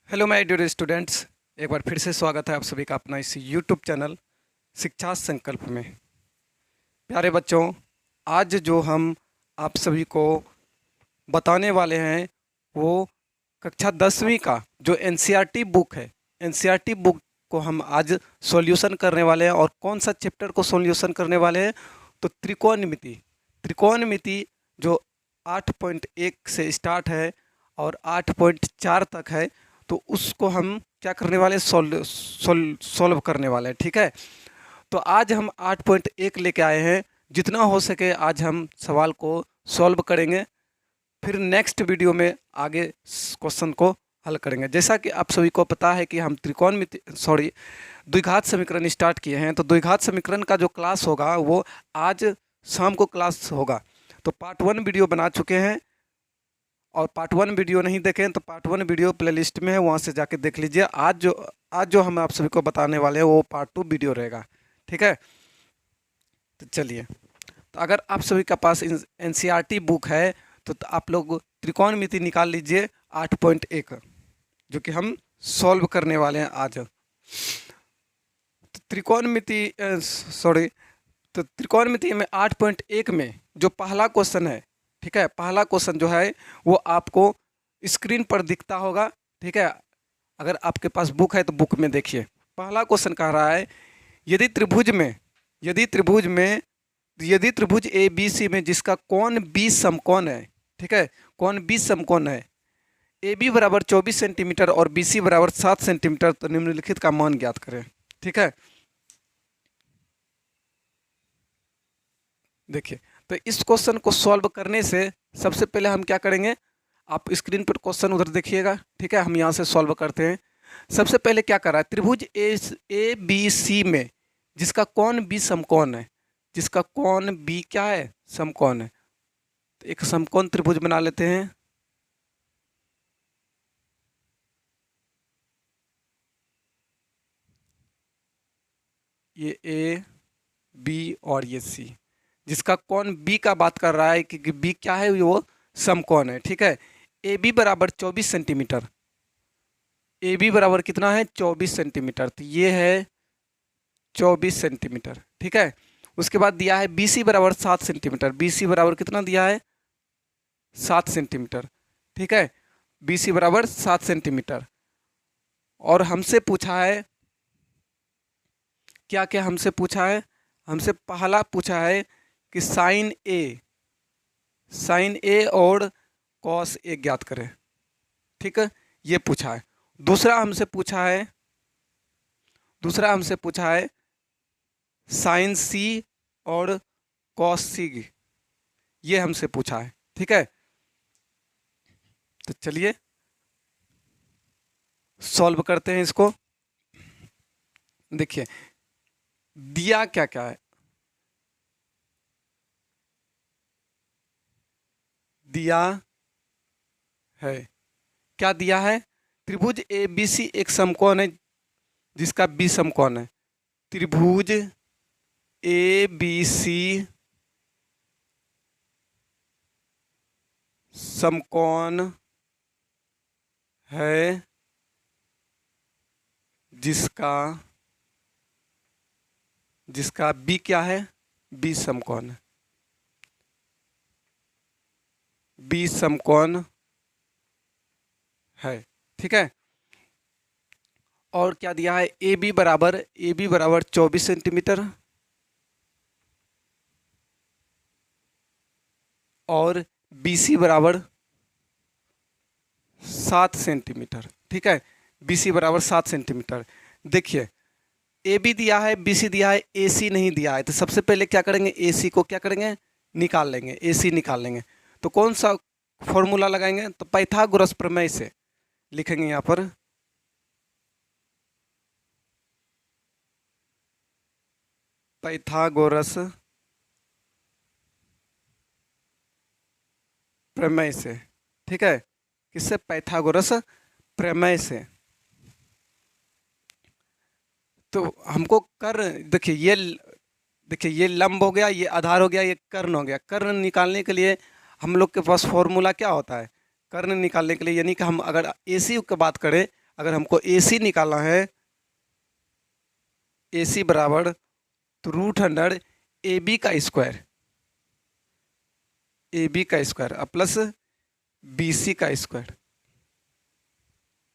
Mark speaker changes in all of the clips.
Speaker 1: Hello my dear students, एक बार फिर से स्वागत है आप सभी का अपना इस यूट्यूब चैनल शिक्षा संकल्प में। प्यारे बच्चों, आज जो हम आप सभी को बताने वाले हैं वो कक्षा 10वीं का जो एनसीईआरटी बुक है, एनसीईआरटी बुक को हम आज सॉल्यूशन करने वाले हैं। और कौन सा चैप्टर को सॉल्यूशन करने वाले हैं? तो त्रिकोणमिति। त्रिकोणमिति जो 8.1 से स्टार्ट है और 8.4 तक है, तो उसको हम क्या करने वाले, सॉल्व करने वाले हैं। ठीक है, तो आज हम 8.1 लेके आए हैं। जितना हो सके आज हम सवाल को सॉल्व करेंगे, फिर नेक्स्ट वीडियो में आगे क्वेश्चन को हल करेंगे। जैसा कि आप सभी को पता है कि हम द्विघात समीकरण स्टार्ट किए हैं। तो द्विघात समीकरण का जो क्लास होगा वो आज शाम को क्लास होगा। तो पार्ट 1 वीडियो बना चुके हैं, और पार्ट 1 वीडियो नहीं देखें तो पार्ट 1 वीडियो प्लेलिस्ट में है, वहाँ से जाके देख लीजिए। आज जो हम आप सभी को बताने वाले हैं वो पार्ट 2 वीडियो रहेगा। ठीक है, तो चलिए। तो अगर आप सभी का पास एनसीईआरटी बुक है तो आप लोग त्रिकोणमिति निकाल लीजिए 8.1, जो कि हम सॉल्व करने वाले हैं आज। तो त्रिकोणमिति में 8.1 में जो पहला क्वेश्चन है, ठीक है, पहला क्वेश्चन जो है वो आपको स्क्रीन पर दिखता होगा। ठीक है, अगर आपके पास बुक है तो बुक में देखिए। पहला क्वेश्चन कह रहा है, यदि त्रिभुज ए बी सी में जिसका कोण बी समकोण है, ठीक है, कोण बी समकोण है, ए बी बराबर 24 सेंटीमीटर और बी सी बराबर 7 सेंटीमीटर, तो निम्नलिखित का मान ज्ञात करें। ठीक है, देखिए, तो इस क्वेश्चन को सॉल्व करने से सबसे पहले हम क्या करेंगे, आप स्क्रीन पर क्वेश्चन उधर देखिएगा। ठीक है, हम यहाँ से सॉल्व करते हैं। सबसे पहले क्या कर रहा है, त्रिभुज ए बी सी में जिसका कोण बी समकोण है, जिसका कोण बी क्या है, समकोण है। तो एक समकोण त्रिभुज बना लेते हैं। ये ए बी और ये सी, जिसका कोण बी का बात कर रहा है कि बी क्या है, वो समकोण है। ठीक है, ए बी बराबर 24 सेंटीमीटर, ए बी बराबर कितना है, 24 सेंटीमीटर। तो ये है 24 सेंटीमीटर। ठीक है, उसके बाद दिया है बी सी बराबर 7 सेंटीमीटर, बी सी बराबर कितना दिया है, 7 सेंटीमीटर। ठीक है, बी सी बराबर 7 सेंटीमीटर। और हमसे पूछा है क्या क्या, हमसे पूछा है, हमसे पहला पूछा है कि साइन ए और कॉस ए ज्ञात करें। ठीक है, ये पूछा है। दूसरा हमसे पूछा है साइन सी और कॉस सी, ये हमसे पूछा है। ठीक है, तो चलिए सॉल्व करते हैं इसको। देखिए दिया क्या क्या है, दिया है, क्या दिया है, त्रिभुज ए बी सी एक समकोण है जिसका बी समकोण है। त्रिभुज ए बी सी समकोण है जिसका बी क्या है, बी समकोण है, बी समकोण है। ठीक है, और क्या दिया है, ए बी बराबर 24 सेंटीमीटर और बी सी बराबर 7 सेंटीमीटर। ठीक है, बी सी बराबर 7 सेंटीमीटर। देखिए ए बी दिया है, बी सी दिया है, ए सी नहीं दिया है। तो सबसे पहले क्या करेंगे, ए सी को क्या करेंगे, निकाल लेंगे, ए सी निकाल लेंगे। तो कौन सा फॉर्मूला लगाएंगे, तो पाइथागोरस प्रमेय से लिखेंगे यहाँ पर। पाइथागोरस प्रमेय से। ठीक है, किससे, पाइथागोरस प्रमेय से। तो हमको देखिए ये लंब हो गया, ये आधार हो गया, ये कर्ण हो गया। कर्ण निकालने के लिए हम लोग के पास फॉर्मूला क्या होता है, कर्ण निकालने के लिए, यानी कि हम अगर AC की बात करें, अगर हमको AC निकालना है, AC बराबर तो √100 AB का स्क्वायर, AB का स्क्वायर और प्लस BC का स्क्वायर।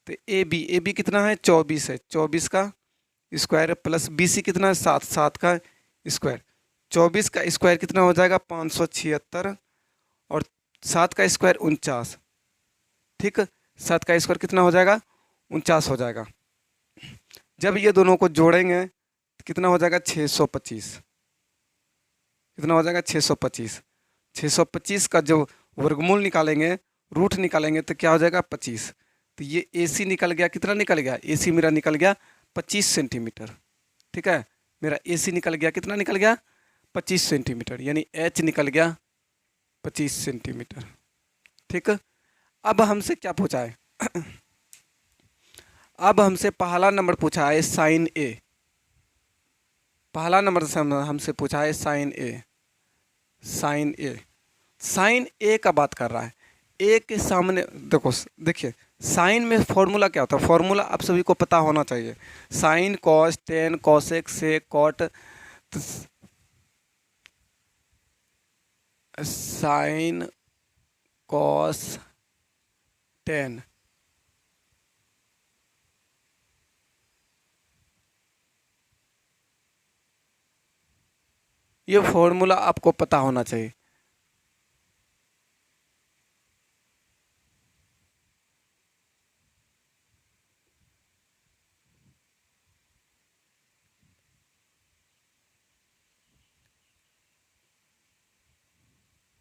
Speaker 1: तो AB कितना है 24 है, 24 का स्क्वायर प्लस BC कितना है 7, 7 का स्क्वायर। 24 का स्क्वायर कितना हो जाएगा 576 और 7 का स्क्वायर 49। ठीक, 7 का स्क्वायर कितना हो जाएगा 49 हो जाएगा। जब ये दोनों को जोड़ेंगे तो कितना हो जाएगा 625। कितना हो जाएगा 625। 625 का जो वर्गमूल निकालेंगे, रूट निकालेंगे तो क्या हो जाएगा 25। तो ये AC निकल गया, कितना निकल गया AC मेरा निकल गया 25 सेंटीमीटर। ठीक है, मेरा AC निकल गया, कितना निकल गया 25 सेंटीमीटर, यानी H निकल गया 25 सेंटीमीटर। ठीक, अब हमसे क्या पूछा है अब हमसे पहला नंबर पूछा है साइन A। पहला नंबर से हमसे पूछा है sine A। Sine A, sine A का बात कर रहा है। A के सामने देखो, देखिए साइन में फॉर्मूला क्या होता है, फॉर्मूला आप सभी को पता होना चाहिए। Sine cos tan cosec sec cot, sine cos tan, ये फॉर्मूला आपको पता होना चाहिए।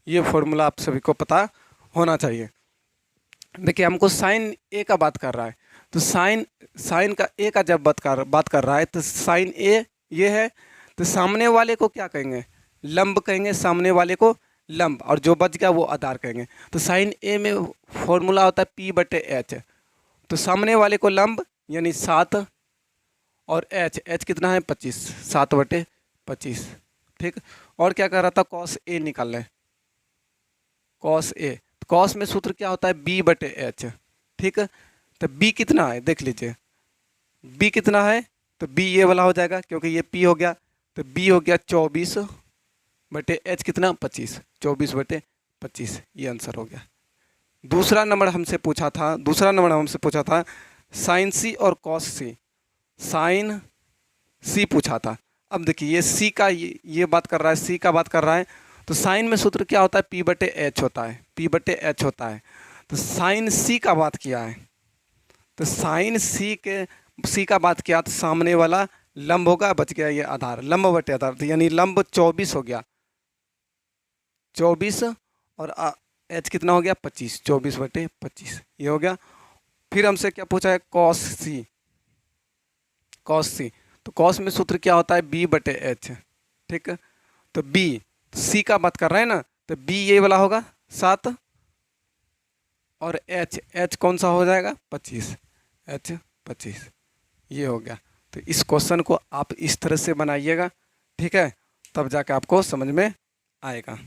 Speaker 1: ये फॉर्मूला आप सभी को पता होना चाहिए। देखिए हमको साइन A का बात कर रहा है, तो साइन का A का जब बात कर रहा है तो साइन A ये है, तो सामने वाले को क्या कहेंगे लंब कहेंगे, सामने वाले को लंब, और जो बच गया वो आधार कहेंगे। तो साइन A में फॉर्मूला होता है P/H। तो सामने वाले को लंब यानी 7 और H कितना है 25, 7/25। ठीक, और क्या कर रहा था कॉस A निकाल लें, कॉस A। कॉस में सूत्र क्या होता है B/H। ठीक, तो B कितना है देख लीजिए, B कितना है, तो B ये वाला हो जाएगा क्योंकि ये P हो गया, तो B हो गया 24/H कितना 25, 24/25, ये आंसर हो गया। दूसरा नंबर हमसे पूछा था साइन C और कॉस C। साइन C पूछा था। अब देखिए ये C का ये बात कर रहा है, C का बात कर रहा है, तो साइन में सूत्र क्या होता है P/H होता है, P/H होता है। तो साइन C का बात किया है, तो साइन C का बात किया तो सामने वाला लंब होगा, बच गया ये आधार, लंब/आधार, तो यानी लंब 24 हो गया, 24 और H कितना हो गया 25, 24/25 ये हो गया। फिर हमसे क्या पूछा है कॉस C। कॉस C, तो कॉस में सूत्र क्या होता है B/H। ठीक, तो B C का बात कर रहे हैं ना, तो B ये वाला होगा 7 और H कौन सा हो जाएगा 25, H 25, ये हो गया। तो इस क्वेश्चन को आप इस तरह से बनाइएगा, ठीक है, तब जाके आपको समझ में आएगा।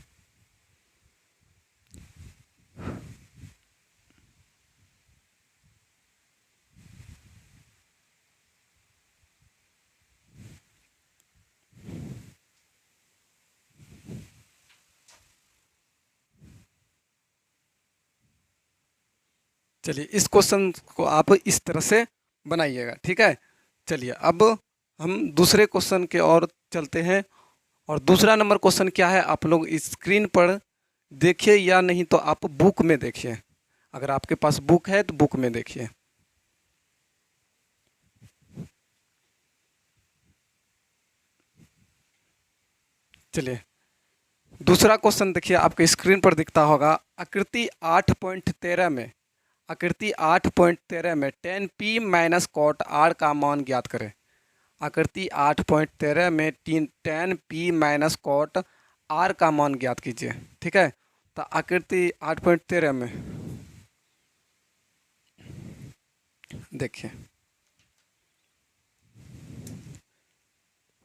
Speaker 1: चलिए इस क्वेश्चन को आप इस तरह से बनाइएगा, ठीक है। चलिए अब हम दूसरे क्वेश्चन के ओर चलते हैं, और दूसरा नंबर क्वेश्चन क्या है आप लोग स्क्रीन पर देखिए, या नहीं तो आप बुक में देखिए, अगर आपके पास बुक है तो बुक में देखिए। चलिए दूसरा क्वेश्चन देखिए, आपके स्क्रीन पर दिखता होगा। आकृति 8.13 में, आकृति 8.13 में 10p माइनस कॉट r का मान ज्ञात करें। आकृति 8.13 में 10p माइनस कॉट r का मान ज्ञात कीजिए, ठीक है। तो आकृति 8.13 में देखिए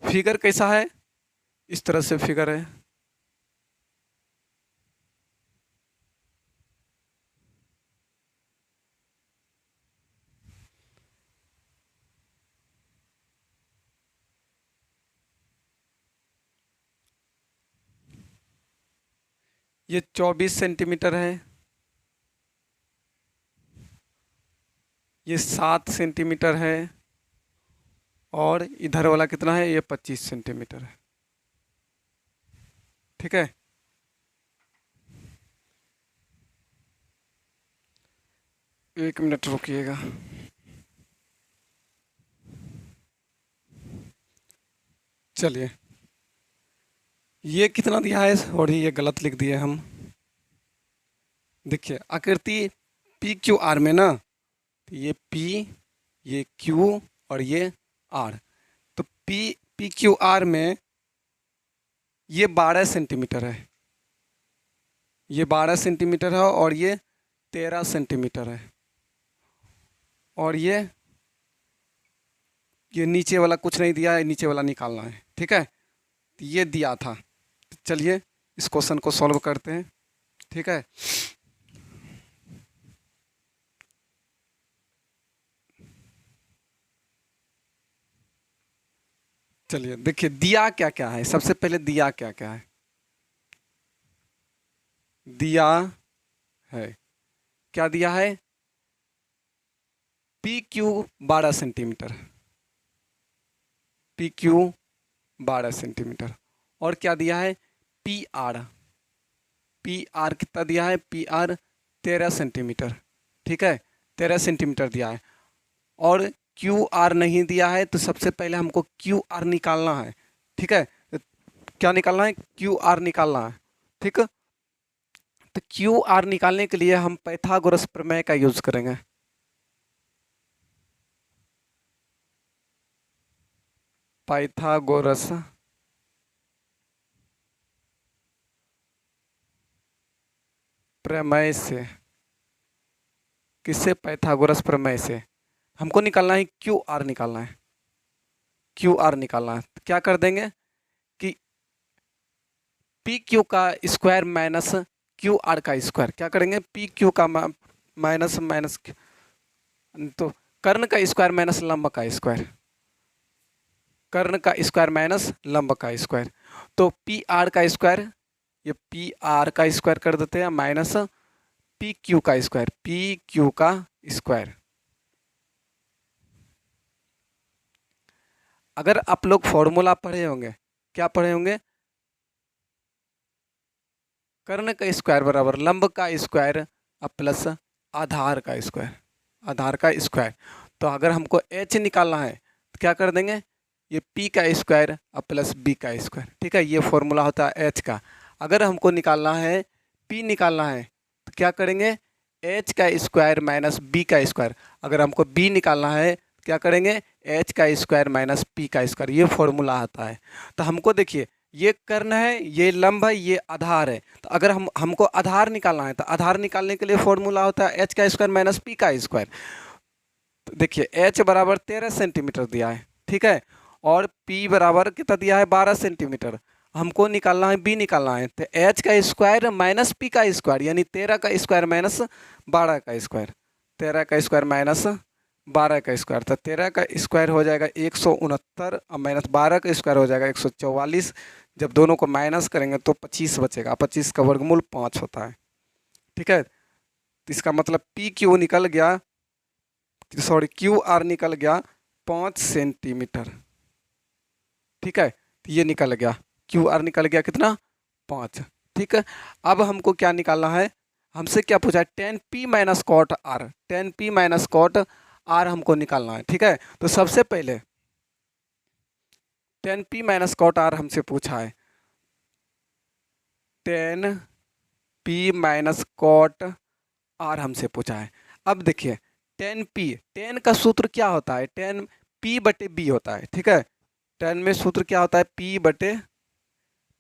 Speaker 1: फिगर कैसा है, इस तरह से फिगर है। ये 24 सेंटीमीटर है, ये 7 सेंटीमीटर है, और इधर वाला कितना है, ये 25 सेंटीमीटर है। ठीक है, एक मिनट रुकिएगा। चलिए, ये कितना दिया है, और ये गलत लिख दिए हम। देखिए आकृति पी क्यू आर में ना, तो ये पी, ये क्यू और ये आर, तो पी क्यू आर में ये 12 सेंटीमीटर है, ये 12 सेंटीमीटर है, और ये 13 सेंटीमीटर है, और ये नीचे वाला कुछ नहीं दिया है, नीचे वाला निकालना है। ठीक है, तो ये दिया था। तो चलिए इस क्वेश्चन को सॉल्व करते हैं। ठीक है, चलिए देखिए दिया क्या क्या है। सबसे पहले दिया क्या क्या है, दिया है, क्या दिया है, P Q 12 centimetre, P Q 12 centimetre, और क्या दिया है, पी आर, पी आर कितना दिया है, पी आर 13 सेंटीमीटर। ठीक है, 13 सेंटीमीटर दिया है, और क्यू आर नहीं दिया है, तो सबसे पहले हमको क्यू आर निकालना है। ठीक है, तो क्या निकालना है, क्यू आर निकालना है। ठीक, तो क्यू आर निकालने के लिए हम पाइथागोरस प्रमेय का यूज करेंगे। पाइथागोरस प्रमेय से, किससे, पाइथागोरस प्रमेय से हमको निकालना है, क्यू आर निकालना है, क्यू आर निकालना है। तो क्या कर देंगे कि पी क्यू का स्क्वायर माइनस क्यू आर का स्क्वायर, क्या करेंगे, पी क्यू का माइनस माइनस, तो कर्ण का स्क्वायर माइनस लंब का स्क्वायर, कर्ण का स्क्वायर माइनस लंब का स्क्वायर, तो पी आर का स्क्वायर, ये पी आर का स्क्वायर कर देते हैं, माइनस पी क्यू का स्क्वायर, पी क्यू का स्क्वायर। अगर आप लोग फॉर्मूला पढ़े होंगे, क्या पढ़े होंगे, कर्ण का स्क्वायर बराबर लंब का स्क्वायर प्लस आधार का स्क्वायर, आधार का स्क्वायर। तो अगर हमको एच निकालना है तो क्या कर देंगे, ये पी का स्क्वायर प्लस बी का स्क्वायर। ठीक है, ये फॉर्मूला होता है एच का। अगर हमको निकालना है, पी निकालना है, तो क्या करेंगे, एच का स्क्वायर माइनस बी का स्क्वायर। अगर हमको बी निकालना है क्या करेंगे, एच का स्क्वायर माइनस पी का स्क्वायर, ये फॉर्मूला आता है। तो हमको देखिए, ये कर्ण है, ये लंब है, ये आधार है। तो अगर हमको आधार निकालना है, तो आधार निकालने के लिए फॉर्मूला होता है एच का स्क्वायर माइनस पी का स्क्वायर। तो देखिए एच बराबर 13 सेंटीमीटर दिया है। ठीक है, और पी बराबर कितना दिया है, 12 सेंटीमीटर। हमको निकालना है, बी निकालना है, तो एच का स्क्वायर माइनस पी का स्क्वायर, यानी 13 का स्क्वायर माइनस 12 का स्क्वायर, 13 का स्क्वायर माइनस 12 का स्क्वायर। तो 13 का स्क्वायर हो जाएगा 169, और माइनस 12 का स्क्वायर हो जाएगा 144। जब दोनों को माइनस करेंगे तो 25 बचेगा, 25 का वर्गमूल 5 होता है। ठीक है, तो इसका मतलब पी क्यू निकल गया, सॉरी क्यू आर निकल गया 5 सेंटीमीटर। ठीक है, तो ये निकल गया, क्यू आर निकल गया कितना, 5। ठीक है, अब हमको क्या निकालना है, हमसे क्या पूछा है, tan P minus cot R, tan P minus cot R हमको निकालना है। ठीक है, तो सबसे पहले tan P minus cot R हमसे पूछा है, tan P minus cot R हमसे पूछा है। अब देखिए टेन पी, टेन का सूत्र क्या होता है, टेन पी बटे बी होता है। ठीक है, टेन में सूत्र क्या होता है, पी बटे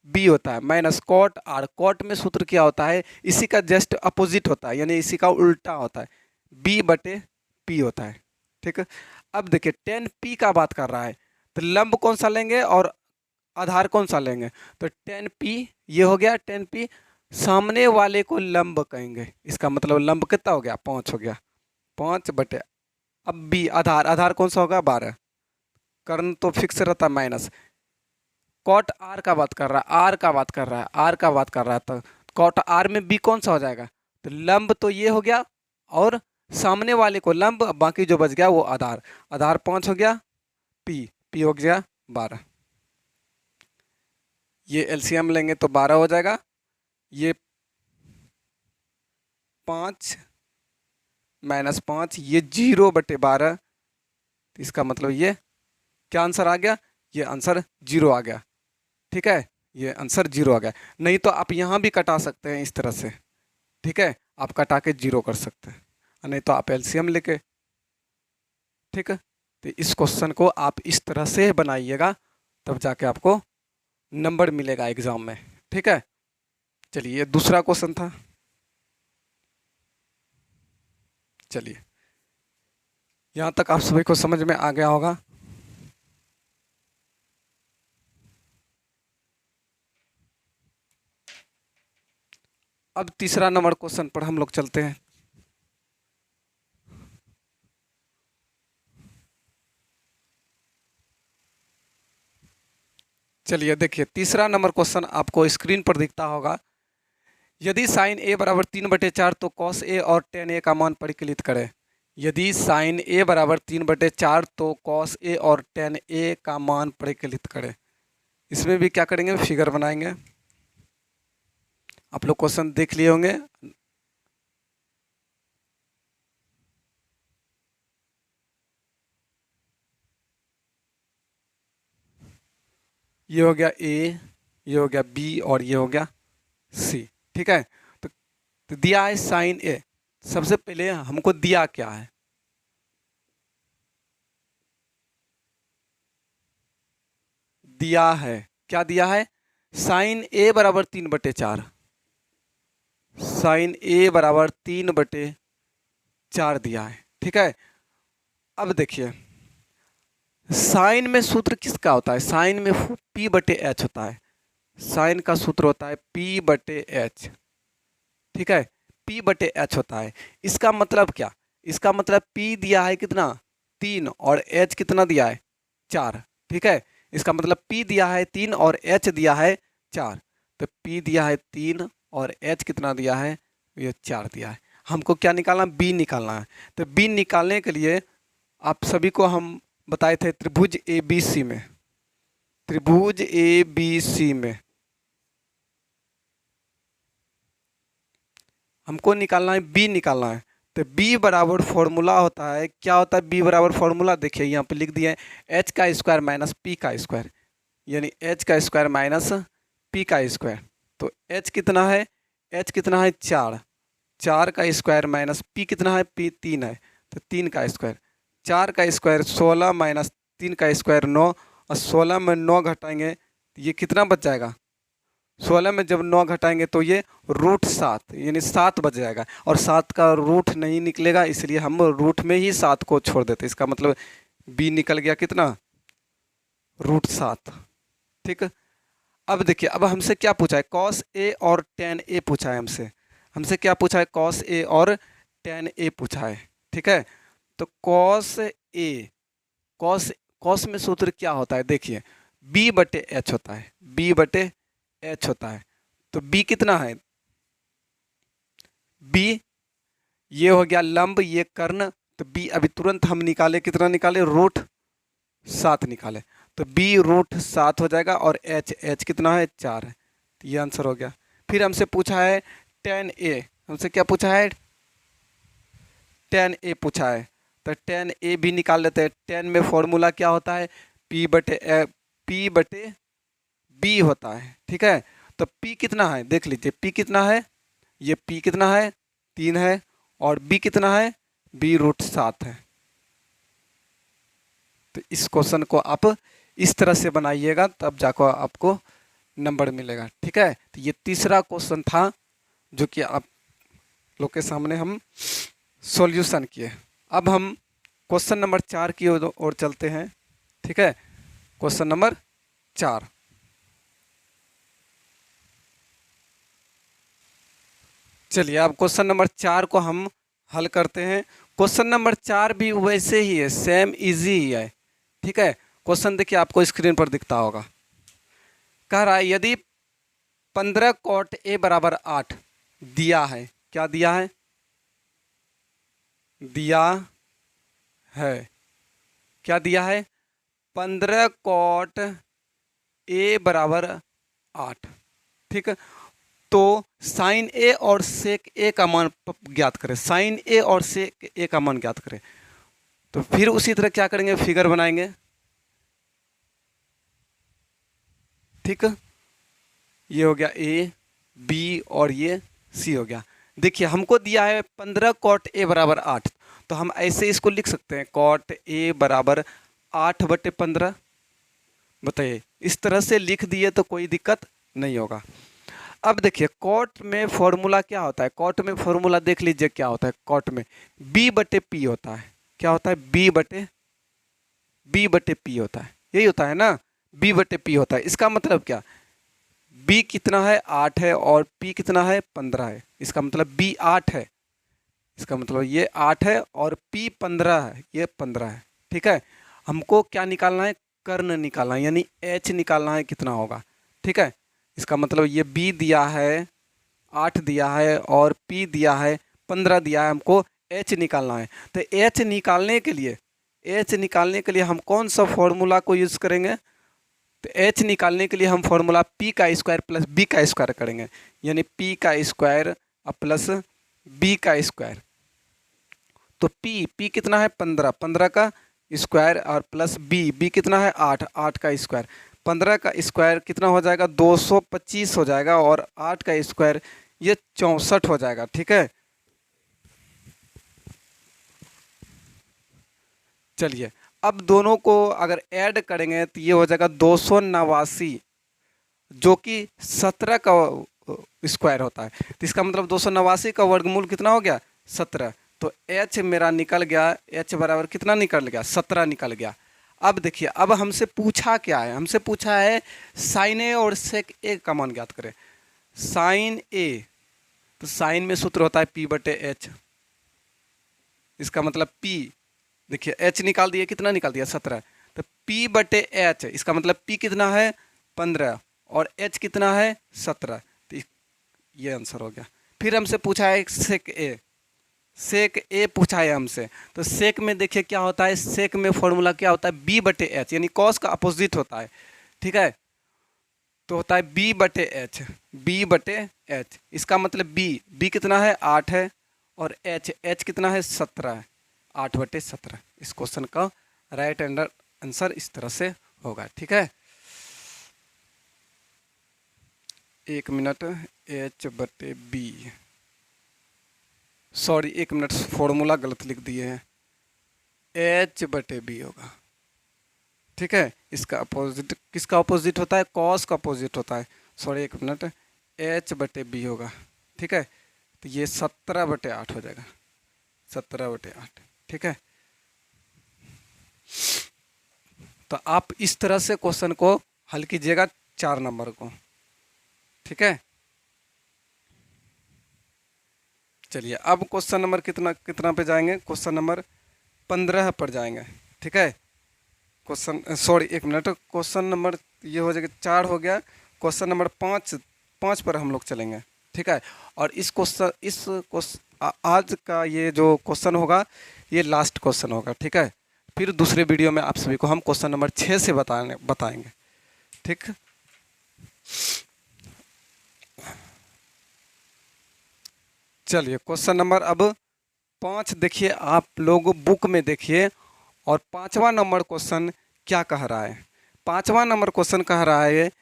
Speaker 1: बी होता है, माइनस कॉट आर, कॉट में सूत्र क्या होता है, इसी का जस्ट अपोजिट होता है, यानी इसी का उल्टा होता है, बी बटे पी होता है। ठीक है, अब देखिए टेन पी का बात कर रहा है, तो लंब कौन सा लेंगे और आधार कौन सा लेंगे, तो टेन पी ये हो गया, टेन पी सामने वाले को लंब कहेंगे, इसका मतलब लंब कितना हो गया, 5 हो गया, 5 बटे, अब बी आधार, आधार कौन सा होगा, 12, कर्ण तो फिक्स रहता है माइनस, कॉट आर का बात कर रहा है, आर का बात कर रहा है, आर का बात कर रहा है, कॉट आर में बी कौन सा हो जाएगा, तो लंब तो ये हो गया और सामने वाले को लंब, बाकी जो बच गया वो आधार, आधार 5 हो गया, पी हो गया 12। ये एलसीएम लेंगे तो 12 हो जाएगा, ये 5 - 5, ये 0/12, तो इसका मतलब ये क्या आंसर आ गया, ये आंसर 0 आ गया। ठीक है, ये आंसर 0 आ गया। नहीं तो आप यहाँ भी कटा सकते हैं इस तरह से, ठीक है, आप कटा के 0 कर सकते हैं, नहीं तो आप एलसीएम लेके, ठीक है। तो इस क्वेश्चन को आप इस तरह से बनाइएगा, तब जाके आपको नंबर मिलेगा एग्जाम में, ठीक है। चलिए, ये दूसरा क्वेश्चन था। चलिए, यहाँ तक आप सभी को समझ में आ गया होगा। अब तीसरा नंबर क्वेश्चन पर हम लोग चलते हैं। चलिए देखिए, तीसरा नंबर क्वेश्चन आपको स्क्रीन पर दिखता होगा। यदि साइन ए बराबर 3/4 तो कॉस ए और टेन ए का मान परिकलित करें। यदि साइन ए बराबर 3/4 तो कॉस ए और टेन ए का मान परिकलित करें। इसमें भी क्या करेंगे, फिगर बनाएंगे। आप लोग क्वेश्चन देख लिए होंगे। ये हो गया ए, ये हो गया बी और ये हो गया सी, ठीक है। तो दिया है साइन ए। सबसे पहले हमको दिया क्या है, दिया है, क्या दिया है, साइन ए बराबर 3/4, साइन ए बराबर 3/4 दिया है, ठीक है। अब देखिए, साइन में सूत्र किसका होता है, साइन में P/H होता है। साइन का सूत्र होता है P/H, ठीक है, P/H होता है। इसका मतलब क्या, इसका मतलब P दिया है कितना, 3, और H कितना दिया है, 4, ठीक है। इसका मतलब P दिया है 3 और H दिया है 4। तो P दिया है 3 और H कितना दिया है, ये 4 दिया है। हमको क्या निकालना, B निकालना है। तो B निकालने के लिए आप सभी को हम बताए थे त्रिभुज ABC में, त्रिभुज ABC में हमको निकालना है, B निकालना है। तो B बराबर फॉर्मूला होता है, क्या होता है B बराबर फॉर्मूला, देखिए यहाँ पे लिख दिया है H² माइनस P का स्क्वायर, यानी H² माइनस P का स्क्वायर। तो H कितना है, H कितना है 4, 4 का स्क्वायर माइनस P कितना है, P 3 है, तो 3 का स्क्वायर, 4 का स्क्वायर 16 माइनस 3 का स्क्वायर 9, और 16 में 9 घटाएंगे तो ये कितना बच जाएगा, 16 में जब 9 घटाएंगे तो ये √7 यानी 7 बच जाएगा। और 7 का रूट नहीं निकलेगा, इसलिए हम रूट में ही 7 को छोड़ देते। इसका मतलब B निकल गया कितना, √7, ठीक। अब देखिए, अब हमसे क्या पूछा है, cos A और tan A पूछा है हमसे, हमसे क्या पूछा है, cos A और tan A पूछा है, ठीक है। तो cos A, cos में सूत्र क्या होता है, देखिए B/H होता है, B/H होता है। तो B कितना है, B ये हो गया लंब, ये कर्ण, तो B अभी तुरंत हम निकाले, कितना निकाले, √7 निकाले, तो B √7 हो जाएगा। और H कितना है, 4 है, तो ये आंसर हो गया। फिर हमसे पूछा है tan A, हमसे क्या पूछा है, tan A पूछा है, तो tan A भी निकाल लेते हैं। tan में फॉर्मूला क्या होता है, P/B होता है, ठीक है। तो P कितना है, देख लीजिए P कितना है, ये P कितना है, 3 है, और B कितना है, B √7 है। तो इस क्वेश्चन को आप इस तरह से बनाइएगा, तब जाकर आपको नंबर मिलेगा, ठीक है। तो ये तीसरा क्वेश्चन था जो कि आप लोग के सामने हम सॉल्यूशन किए। अब हम क्वेश्चन नंबर 4 की ओर चलते हैं, ठीक है। क्वेश्चन नंबर 4, चलिए अब क्वेश्चन नंबर 4 को हम हल करते हैं। क्वेश्चन नंबर 4 भी वैसे ही है, सेम इजी ही है, ठीक है। क्वेश्चन देखिए, आपको स्क्रीन पर दिखता होगा। कह रहा है यदि 15 कॉट ए बराबर 8 दिया है। क्या दिया है? दिया है। क्या दिया है? 15 कॉट ए बराबर 8। ठीक है, तो साइन ए और सेक ए का मान ज्ञात करें। साइन ए और सेक ए का मान ज्ञात करें। तो फिर उसी तरह क्या करेंगे, फिगर बनाएंगे। ठीक है, ये हो गया ए, बी और ये सी हो गया। देखिए हमको दिया है 15 कॉट ए बराबर 8, तो हम ऐसे इसको लिख सकते हैं कॉट ए बराबर 8/15। बताइए, इस तरह से लिख दिए तो कोई दिक्कत नहीं होगा। अब देखिए कॉट में फॉर्मूला क्या होता है, कॉट में फॉर्मूला देख लीजिए क्या होता है। कॉट में b/p होता है। क्या होता है? b/p होता है। यही होता है ना, b/p होता है। इसका मतलब क्या? b कितना है? 8 है और p कितना है? 15 है। इसका मतलब b 8 है, इसका मतलब ये 8 है और p 15 है, ये 15 है। ठीक है, हमको क्या निकालना है? कर्ण निकालना है, यानी h निकालना है कितना होगा। ठीक है, इसका मतलब ये b दिया है 8 दिया है और p दिया है 15 दिया है, हमको h निकालना है। तो h निकालने के लिए हम कौन सा फॉर्मूला को यूज़ करेंगे? तो h निकालने के लिए हम फॉर्मूला p का स्क्वायर प्लस b का स्क्वायर करेंगे, यानी p का स्क्वायर प्लस b का स्क्वायर। तो p कितना है? 15, 15 का स्क्वायर और प्लस b कितना है? 8, 8 का स्क्वायर। 15 का स्क्वायर कितना हो जाएगा? 225 हो जाएगा और 8 का स्क्वायर ये 64 हो जाएगा। ठीक है, चलिए अब दोनों को अगर ऐड करेंगे तो ये हो जाएगा 289, जो कि 17 का स्क्वायर होता है। तो इसका मतलब 289 का वर्गमूल कितना हो गया? 17। तो h मेरा निकल गया, h बराबर कितना निकल गया? 17 निकल गया। अब देखिए, अब हमसे पूछा क्या है? हमसे पूछा है साइन ए और सेक ए का मान ज्ञात करें। साइन ए, तो साइन में सूत्र होता है p/h। इसका मतलब p, देखिए h निकाल दिया, कितना निकाल दिया? 17। तो p/h, इसका मतलब p कितना है? 15 और h कितना है? 17। तो ये आंसर हो गया। फिर हमसे पूछा है सेक ए, सेक ए पूछा है हमसे। तो सेक में देखिए क्या होता है, सेक में फॉर्मूला क्या होता है? b/h, यानी कॉस का अपोजिट होता है। ठीक है, तो होता है b/h, b/h। इसका मतलब b कितना है? 8 है और h कितना है? 17 है, 8/17। इस क्वेश्चन का राइट आंसर इस तरह से होगा। ठीक है, 1 minute, h/b, sorry 1 minute, formula गलत लिख दिए हैं, h/b होगा। ठीक है, इसका अपोजिट किसका अपोजिट होता है? कॉस का अपोजिट होता है। सॉरी 1 मिनट, h/b होगा। ठीक है, तो ये 17/8 हो जाएगा, 17/8। ठीक है, तो आप इस तरह से क्वेश्चन को हल कीजिएगा 4 नंबर को। ठीक है, चलिए अब क्वेश्चन नंबर कितना कितना पे जाएंगे? क्वेश्चन नंबर 15 पर जाएंगे। ठीक है, question, sorry 1 minute, question number ये हो जाएगा 4 हो गया। क्वेश्चन नंबर 5 पर हम लोग चलेंगे। ठीक है, और आज का ये जो क्वेश्चन होगा ये लास्ट क्वेश्चन होगा। ठीक है, फिर दूसरे वीडियो में आप सभी को हम क्वेश्चन नंबर 6 से बताएंगे। ठीक, चलिए क्वेश्चन नंबर अब 5 देखिए, आप लोग बुक में देखिए और 5वां नंबर क्वेश्चन क्या कह रहा है। 5वां नंबर क्वेश्चन कह रहा है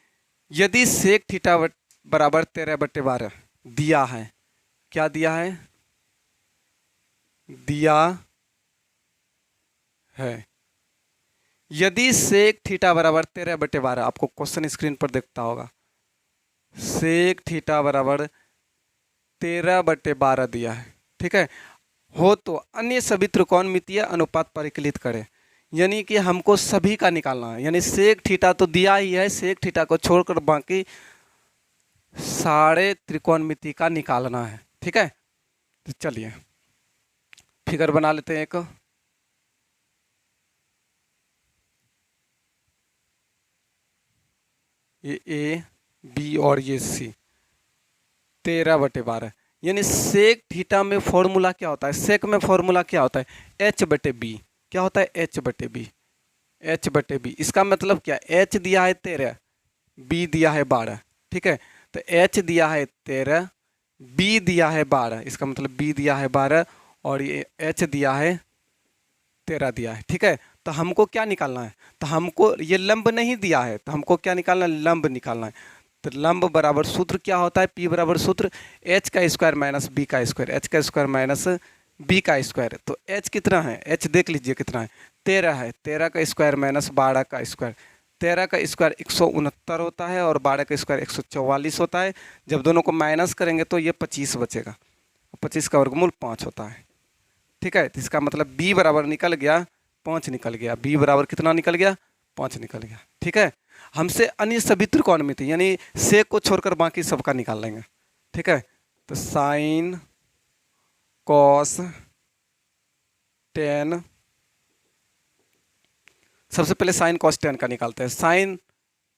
Speaker 1: यदि सेक थीटा बराबर 13/12 दिया है। क्या दिया है? दिया है। यदि सेक थीटा बराबर 13/12, आपको क्वेश्चन स्क्रीन पर देखता होगा, सेक थीटा बराबर 13/12 दिया है। ठीक है, हो तो अन्य सभी त्रिकोणमितीय अनुपात परिकलित करें, यानी कि हमको सभी का निकालना है। यानी सेक थीटा तो दिया ही है, सेक थीटा को छोड़कर बाकी सारे त्रिकोणमिति का निकालना है। ठीक है, तो चलिए फिगर बना लेते हैं एक। ये ए, बी और ये सी, 13/12। यानी सेक थीटा में फॉर्मूला क्या होता है, सेक में फॉर्मूला क्या होता है, h/b। क्या होता है, h/b, h/b। इसका मतलब क्या, h दिया है 13, b दिया है 12, ठीक है। तो h दिया है 13, b दिया है 12, इसका मतलब b दिया है 12 और ये h दिया है 13 दिया है, ठीक है। तो हमको क्या निकालना है, तो हमको ये लंब नहीं दिया है, तो हमको क्या निकालना है, लंब निकालना है। तो लंब बराबर सूत्र क्या होता है, P बराबर सूत्र h का स्क्वायर माइनस b का स्क्वायर, h का स्क्वायर माइनस b का स्क्वायर। तो h कितना है, h देख लीजिए कितना है, 13 है, 13 का स्क्वायर माइनस 12 का स्क्वायर। 13 का स्क्वायर 169 होता है और 12 का स्क्वायर 144 होता है। जब दोनों को माइनस करेंगे तो ये 25 बचेगा, 25 का वर्गमूल 5 होता है, ठीक है। तो इसका मतलब b बराबर निकल गया 5 निकल गया, b बराबर कितना निकल गया, 5 निकल गया, ठीक है। हमसे अन्य सभी त्रिकोणमिति यानी सेक को छोड़कर बाकी सबका निकाल लेंगे, ठीक है। तो साइन कॉस टेन, सबसे पहले साइन कॉस टेन का निकालते हैं। साइन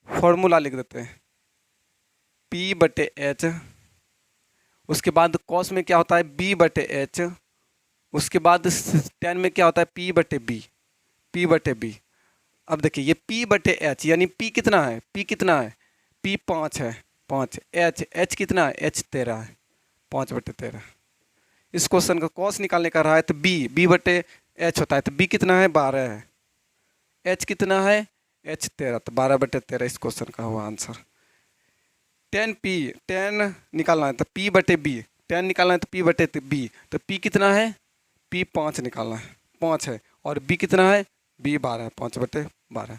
Speaker 1: फॉर्मूला लिख देते हैं P/H, उसके बाद कॉस में क्या होता है B/H, उसके बाद टेन में क्या होता है P/B, P/B। अब देखिए ये P/H यानी P कितना है, P कितना है, P 5 है, 5, H कितना है, H 13 है, 5/13। इस क्वेश्चन का कॉस निकालने का रहा है तो B/H होता है, तो B कितना है 12 है, H कितना है H 13, तो 12/13 इस क्वेश्चन का हुआ आंसर। 10 निकालना है तो P/B, 10 निकालना है तो P/B, तो P कितना है, P 5 निकालना है, 5 है, और B कितना है, B 12 है, 5/12,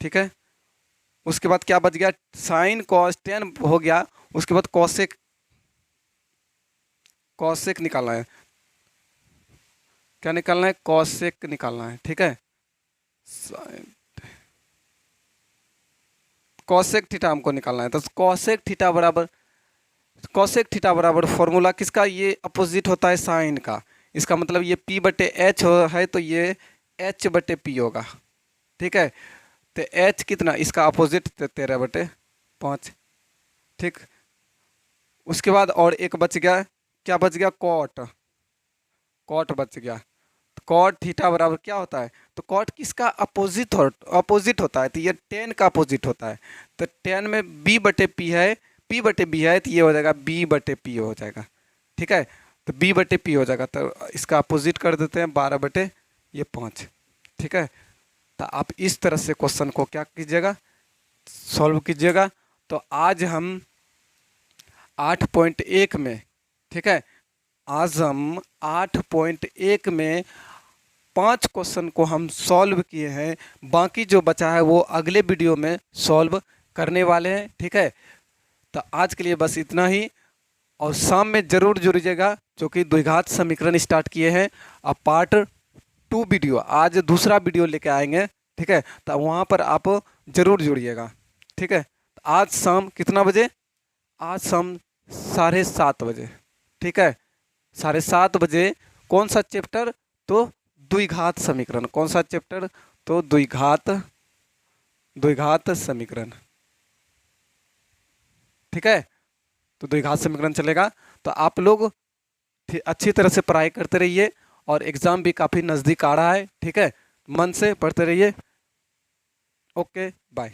Speaker 1: ठीक है। उसके बाद क्या बच गया, साइन कॉस 10 हो गया, उसके बाद कॉसेक, कॉसेक निकालना है, क्या निकालना है, कॉसेक निकालना है, ठीक है। कॉसेक थीटा हमको निकालना है, तो कॉसेक थीटा बराबर फॉर्मूला किसका, ये अपोजिट होता है साइन का। इसका मतलब ये P/H है तो ये H/P होगा, ठीक है। तो H कितना, इसका अपोजिट 13/5, ठीक। उसके बाद और एक बच गया, क्या बच गया, कॉट, कॉट बच गया। तो कॉट थीटा बराबर क्या होता है, तो कॉट किसका अपोजिट होता है, तो ये 10 का अपोजिट होता है। तो 10 में B/P है, P/B है, तो ये हो जाएगा B/P हो जाएगा, ठीक है। तो B/P हो जाएगा, तो इसका अपोजिट कर देते हैं 12/5, ठीक है। तो आप इस तरह से क्वेश्चन को क्या कीजिएगा, सॉल्व कीजिएगा। तो आज हम 8.1 में, ठीक है, आज हम 8.1 में 5 क्वेश्चन को हम सॉल्व किए हैं। बाकी जो बचा है वो अगले वीडियो में सॉल्व करने वाले हैं, ठीक है। तो आज के लिए बस इतना ही, और शाम में जरूर जुड़िएगा जो कि द्विघात समीकरण स्टार्ट किए हैं। अब पार्ट 2 वीडियो, आज दूसरा वीडियो लेके आएंगे, ठीक है। तो वहाँ पर आप जरूर जुड़िएगा, ठीक है। आज शाम कितना बजे, आज शाम 7:30 बजे, ठीक है, 7:30 बजे। कौन सा चैप्टर, तो द्विघात समीकरण। कौन सा चैप्टर, तो द्विघात समीकरण, ठीक है। तो द्विघात समीकरण चलेगा। तो आप लोग अच्छी तरह से पढ़ाई करते रहिए, और एग्ज़ाम भी काफ़ी नज़दीक आ रहा है, ठीक है। मन से पढ़ते रहिए। Okay, bye.